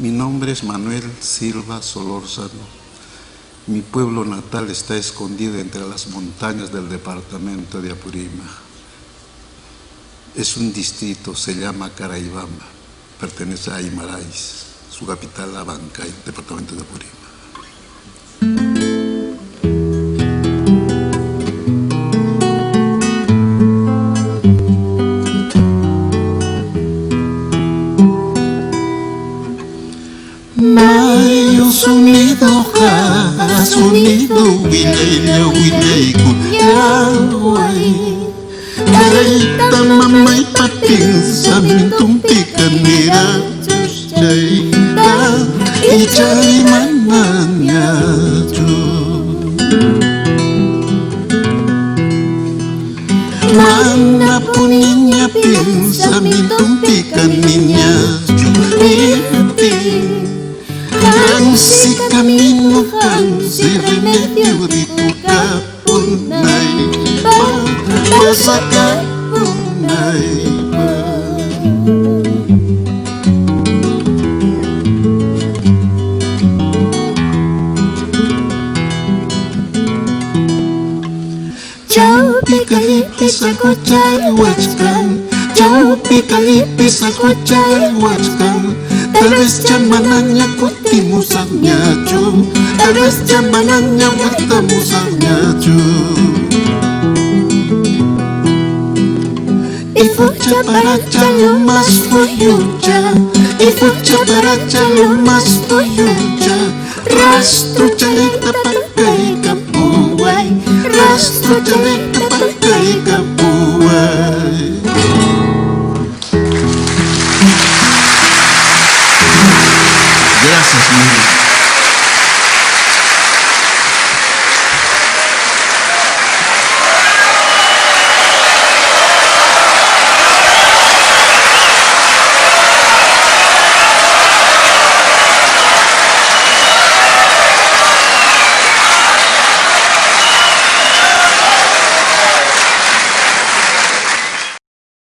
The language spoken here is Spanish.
Mi nombre es Manuel Silva Solórzano. Mi pueblo natal está escondido entre las montañas del departamento de Apurímac. Es un distrito, se llama Caraibamba, pertenece a Aymarais, su capital Abancay, departamento de Apurímac. Mayo sonido ha sonido wilay kuyahuay Daita mamay papinsa mintum tikanira chay da ichay mananya ju Mana puninya pinsa mintum tikannya ju Ang si camino kang si remedio rico kapunay Basa kapunay Jauh pikalipis ako chay wachkan Jauh pikalipis ako chay wachkan Tal vez llamananya kutimusanya chu Tal vez llamananya watamusanya chu Ifucha paracha lo más tuyucha Ifucha paracha lo más tuyucha Rastro chaleta pakai kapuay Rastro chaleta pakai kapuay Gracias, Miguel.